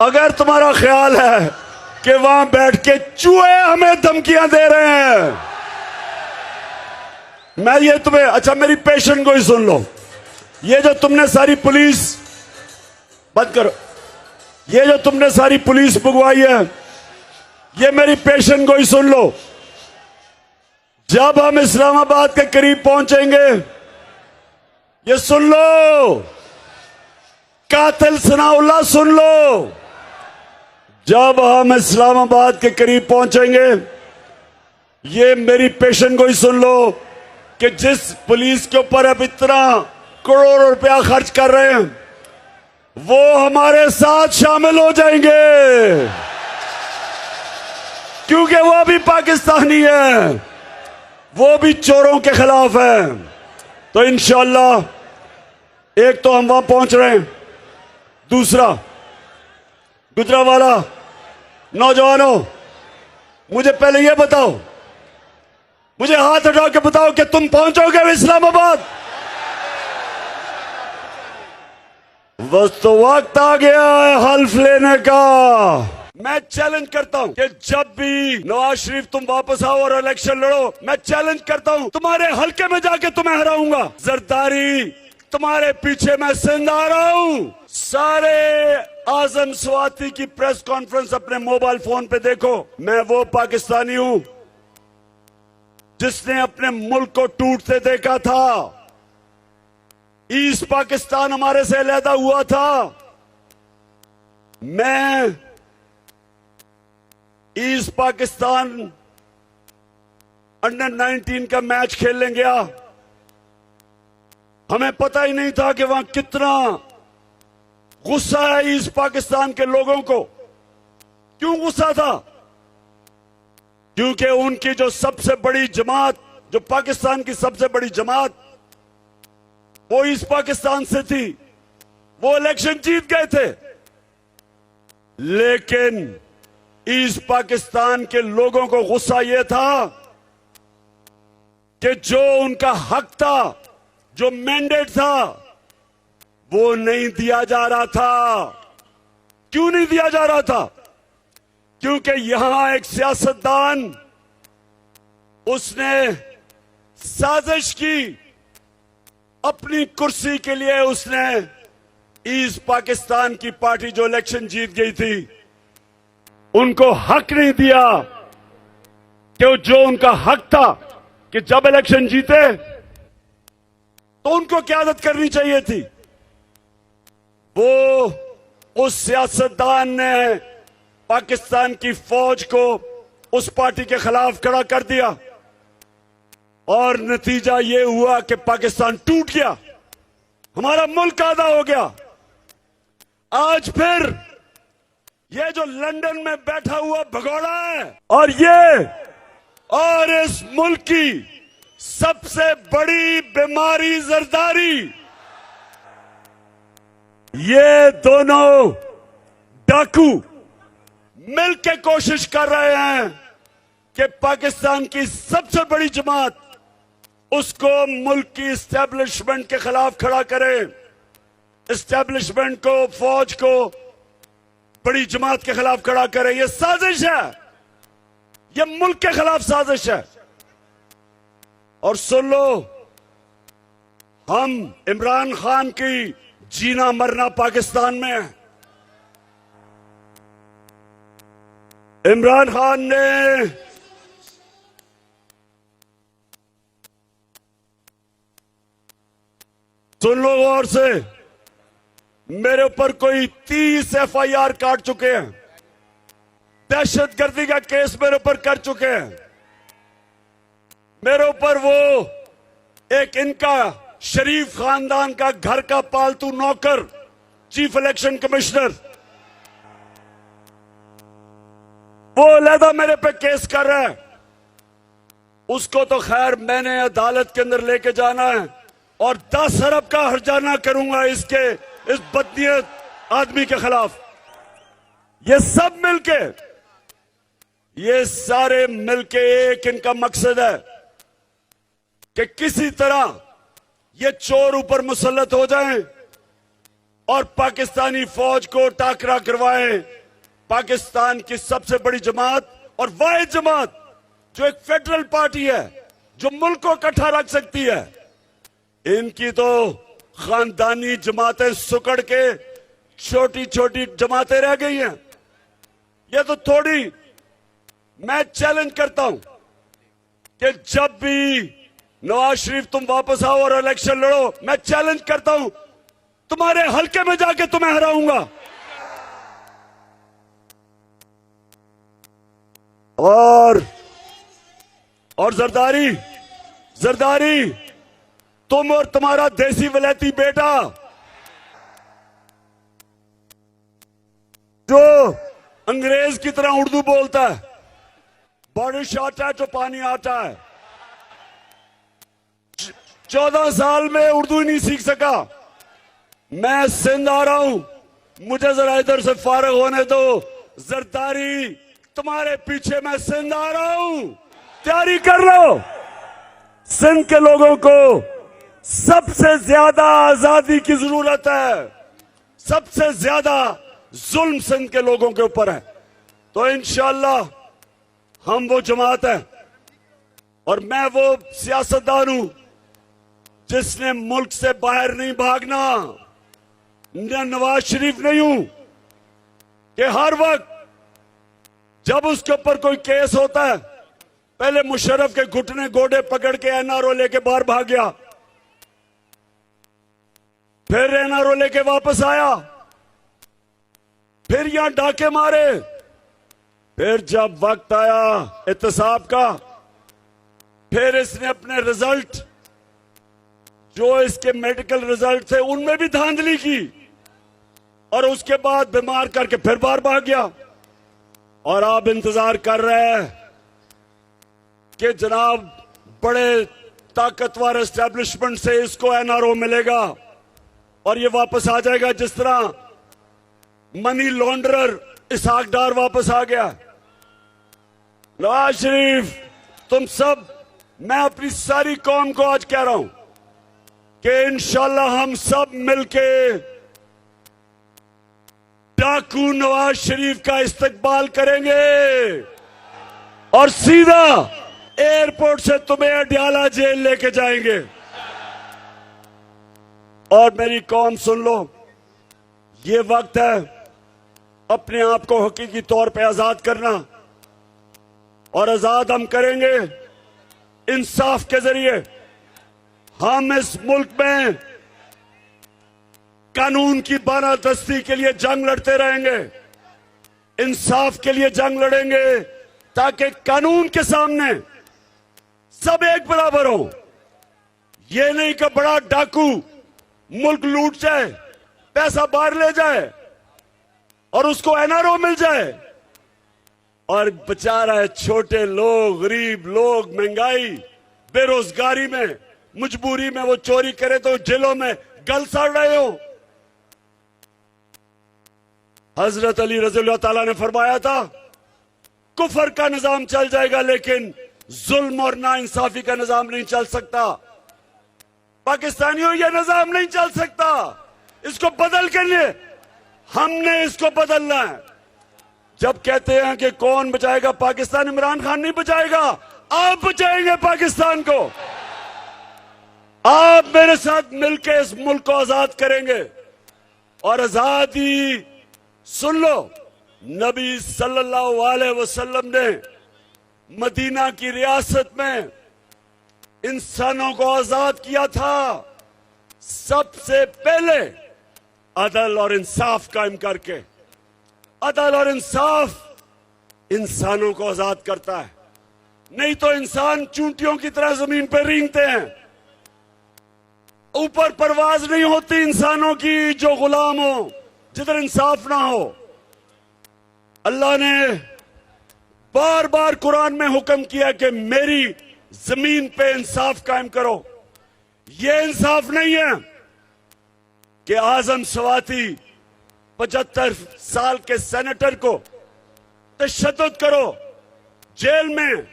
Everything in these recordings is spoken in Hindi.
अगर तुम्हारा ख्याल है कि वहां बैठ के चूहे हमें धमकियां दे रहे हैं, मैं ये तुम्हें, अच्छा मेरी पेशेंट को ही सुन लो। ये जो तुमने सारी पुलिस, बंद करो, ये जो तुमने सारी पुलिस बुगवाई है, ये मेरी पेशेंट को ही सुन लो। जब हम इस्लामाबाद के करीब पहुंचेंगे, ये सुन लो, कातिल सनाउल्लाह सुन लो, जब हम इस्लामाबाद के करीब पहुंचेंगे, ये मेरी पेशेंट को ही सुन लो कि जिस पुलिस के ऊपर अब इतना करोड़ों रुपया खर्च कर रहे हैं, वो हमारे साथ शामिल हो जाएंगे, क्योंकि वो भी पाकिस्तानी है, वो भी चोरों के खिलाफ है। तो इंशाअल्लाह एक तो हम वहां पहुंच रहे हैं, दूसरा गुजरावाला नौजवानों, मुझे पहले यह बताओ, मुझे हाथ उठा के बताओ कि तुम पहुंचोगे इस्लामाबाद? बस तो वक्त आ गया है हल्फ लेने का। मैं चैलेंज करता हूं कि जब भी नवाज शरीफ तुम वापस आओ और इलेक्शन लड़ो, मैं चैलेंज करता हूं, तुम्हारे हल्के में जाके तुम्हें हराऊंगा। जरदारी, तुम्हारे पीछे मैं सिंध आ रहा हूं। सारे आजम स्वाति की प्रेस कॉन्फ्रेंस अपने मोबाइल फोन पे देखो। मैं वो पाकिस्तानी हूं जिसने अपने मुल्क को टूटते देखा था। ईस्ट पाकिस्तान हमारे से अलहदा हुआ था। मैं ईस्ट पाकिस्तान अंडर 19 का मैच खेलने गया। हमें पता ही नहीं था कि वहां कितना गुस्सा है ईस्ट पाकिस्तान के लोगों को। क्यों गुस्सा था? क्योंकि उनकी जो सबसे बड़ी जमात, जो पाकिस्तान की सबसे बड़ी जमात, वो ईस्ट पाकिस्तान से थी। वो इलेक्शन जीत गए थे, लेकिन ईस्ट पाकिस्तान के लोगों को गुस्सा यह था कि जो उनका हक था, जो मैंडेट था, वो नहीं दिया जा रहा था। क्यों नहीं दिया जा रहा था? क्योंकि यहां एक सियासतदान, उसने साजिश की अपनी कुर्सी के लिए। उसने ईस्ट पाकिस्तान की पार्टी जो इलेक्शन जीत गई थी, उनको हक नहीं दिया कि जो उनका हक था कि जब इलेक्शन जीते तो उनको क़यादत करनी चाहिए थी। वो उस सियासतदान ने पाकिस्तान की फौज को उस पार्टी के खिलाफ खड़ा कर दिया और नतीजा ये हुआ कि पाकिस्तान टूट गया, हमारा मुल्क आधा हो गया। आज फिर ये जो लंदन में बैठा हुआ भगोड़ा है और इस मुल्क की सबसे बड़ी बीमारी जरदारी, ये दोनों डाकू मिलकर कोशिश कर रहे हैं कि पाकिस्तान की सबसे बड़ी जमात, उसको मुल्क की इस्टेब्लिशमेंट के खिलाफ खड़ा करें। इस्टेब्लिशमेंट को, फौज को बड़ी जमात के खिलाफ खड़ा करें। यह साजिश है, यह मुल्क के खिलाफ साजिश है। और सुन लो, हम इमरान खान की जीना मरना पाकिस्तान में है। इमरान खान ने सुन लो गौर से, मेरे ऊपर कोई 30 FIR काट चुके हैं, दहशतगर्दी का केस मेरे ऊपर कर चुके हैं। मेरे ऊपर वो एक इनका शरीफ खानदान का घर का पालतू नौकर, चीफ इलेक्शन कमिश्नर, वो अलहदा मेरे पे केस कर रहा है। उसको तो खैर मैंने अदालत के अंदर लेके जाना है और 10 अरब का हर्जाना करूंगा इस बदनीयत आदमी के खिलाफ। ये सब मिलके, ये सारे मिलके एक इनका मकसद है कि किसी तरह ये चोर ऊपर मुसल्लत हो जाएं और पाकिस्तानी फौज को टाकरा करवाएं। पाकिस्तान की सबसे बड़ी जमात और वाहिद जमात जो एक फेडरल पार्टी है, जो मुल्क को इकट्ठा रख सकती है, इनकी तो खानदानी जमातें सुकड़ के छोटी छोटी जमातें रह गई हैं। ये तो थोड़ी, मैं चैलेंज करता हूं कि जब भी नवाज शरीफ तुम वापस आओ और इलेक्शन लड़ो, मैं चैलेंज करता हूं तुम्हारे हलके में जाके तुम्हें हराऊंगा। और जरदारी तुम और तुम्हारा देसी वलैती बेटा जो अंग्रेज की तरह उर्दू बोलता है, बारिश आता है तो पानी आता है, 14 साल में उर्दू ही नहीं सीख सका। मैं सिंध आ रहा हूं, मुझे जरा इधर से फारग होने दो। जरदारी तुम्हारे पीछे मैं सिंध आ रहा हूं, तैयारी कर लो। सिंध के लोगों को सबसे ज्यादा आजादी की जरूरत है, सबसे ज्यादा जुल्म सिंध के लोगों के ऊपर है। तो इंशाअल्लाह हम वो जमात है और मैं वो सियासतदान हूं जिसने मुल्क से बाहर नहीं भागना। मैं नवाज शरीफ नहीं हूं कि हर वक्त जब उसके ऊपर कोई केस होता है पहले मुशर्रफ के घुटने गोडे पकड़ के एनआरओ लेके बाहर भाग गया, फिर एनआरओ लेके वापस आया, फिर यहां डाके मारे, फिर जब वक्त आया एहतसाब का, फिर इसने अपने रिजल्ट जो इसके मेडिकल रिजल्ट थे उनमें भी धांधली की और उसके बाद बीमार करके फिर बाहर भाग गया। और आप इंतजार कर रहे हैं कि जनाब बड़े ताकतवर एस्टेब्लिशमेंट से इसको एनआरओ मिलेगा और ये वापस आ जाएगा, जिस तरह मनी लॉन्ड्रर इसहाक डार वापस आ गया। नवाज शरीफ, तुम सब, मैं अपनी सारी कौम को आज कह रहा हूं कि इंशाल्लाह हम सब मिलके डाकू नवाज शरीफ का इस्तकबाल करेंगे और सीधा एयरपोर्ट से तुम्हें अडयाला जेल लेके जाएंगे। और मेरी कौम सुन लो, ये वक्त है अपने आप को हकीकी तौर पे आजाद करना और आजाद हम करेंगे इंसाफ के जरिए। हम इस मुल्क में कानून की बानादस्ती के लिए जंग लड़ते रहेंगे, इंसाफ के लिए जंग लड़ेंगे ताकि कानून के सामने सब एक बराबर हो। ये नहीं कि बड़ा डाकू मुल्क लूट जाए, पैसा बाहर ले जाए और उसको एनआरओ मिल जाए और बेचारा छोटे लोग, गरीब लोग महंगाई बेरोजगारी में मजबूरी में वो चोरी करे तो जेलों में गल सड़ रहे हो। हजरत अली रज़ियल्लाहु ताला ने फरमाया था कुफर का निजाम चल जाएगा लेकिन जुल्म और नाइंसाफी का निजाम नहीं चल सकता। पाकिस्तानियों ये निजाम नहीं चल सकता, इसको बदल के लिए हमने इसको बदलना है। जब कहते हैं कि कौन बचाएगा पाकिस्तान, इमरान खान नहीं बचाएगा, आप बचाएंगे पाकिस्तान को। आप मेरे साथ मिलकर इस मुल्क को आजाद करेंगे और आजादी, सुन लो, नबी सल्लल्लाहु अलैहि वसल्लम ने मदीना की रियासत में इंसानों को आजाद किया था सबसे पहले अदल और इंसाफ कायम करके। अदल और इंसाफ इंसानों को आजाद करता है, नहीं तो इंसान चूंटियों की तरह जमीन पर रेंगते हैं, ऊपर परवाज नहीं होती इंसानों की जो गुलाम हो, जिधर इंसाफ ना हो। अल्लाह ने बार बार कुरान में हुक्म किया कि मेरी जमीन पे इंसाफ कायम करो। ये इंसाफ नहीं है कि आजम सवाती 75 साल के सेनेटर को तशद्दुद करो, जेल में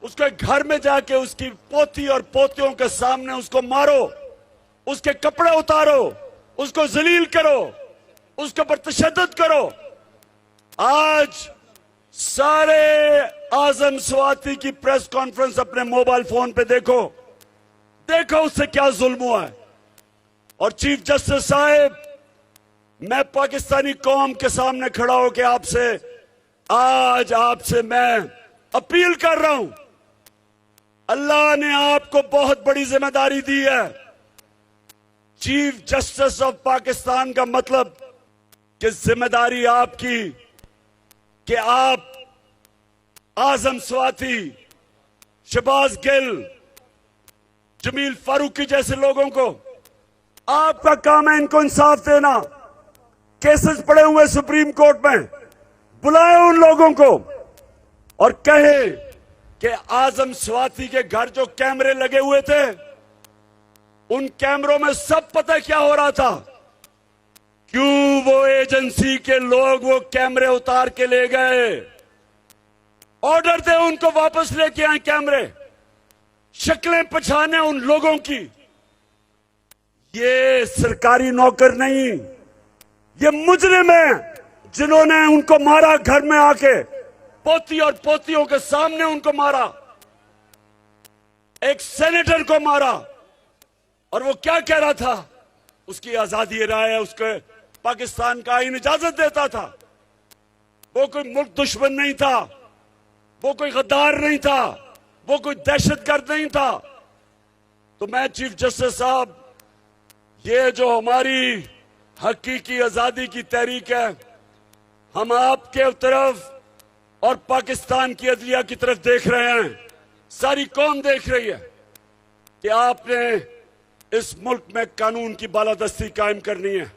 उसके घर में जाके उसकी पोती और पोतियों के सामने उसको मारो, उसके कपड़े उतारो, उसको जलील करो, उसके ऊपर तशद्दुद करो। आज सारे आजम स्वाति की प्रेस कॉन्फ्रेंस अपने मोबाइल फोन पे देखो, देखो उससे क्या जुल्म हुआ है। और चीफ जस्टिस साहब, मैं पाकिस्तानी कौम के सामने खड़ा होकर आज आपसे मैं अपील कर रहा हूं। अल्लाह ने आपको बहुत बड़ी जिम्मेदारी दी है। चीफ जस्टिस ऑफ पाकिस्तान का मतलब कि जिम्मेदारी आपकी कि आप आजम स्वाति, शहबाज गिल, जमील फारूकी जैसे लोगों को, आपका काम है इनको इंसाफ देना। केसेस पड़े हुए सुप्रीम कोर्ट में, बुलाए उन लोगों को और कहे कि आजम स्वाति के घर जो कैमरे लगे हुए थे, उन कैमरों में सब पता क्या हो रहा था। क्यों वो एजेंसी के लोग वो कैमरे उतार के ले गए। ऑर्डर दे उनको वापस लेके आए कैमरे, शक्लें पहचाने उन लोगों की। ये सरकारी नौकर नहीं, ये मुजरिम है जिन्होंने उनको मारा, घर में आके पोती और पोतियों के सामने उनको मारा, एक सेनेटर को मारा। और वो क्या कह रहा था, उसकी आजादी राय है, उसके पाकिस्तान का आईन इजाजत देता था। वो कोई मुल्क दुश्मन नहीं था, वो कोई गद्दार नहीं था, वो कोई दहशतगर्द नहीं था। तो मैं चीफ जस्टिस साहब, ये जो हमारी हकीकी आजादी की तहरीक है, हम आपके तरफ और पाकिस्तान की अदलिया की तरफ देख रहे हैं, सारी कौम देख रही है कि आपने इस मुल्क में कानून की बालादस्ती कायम करनी है।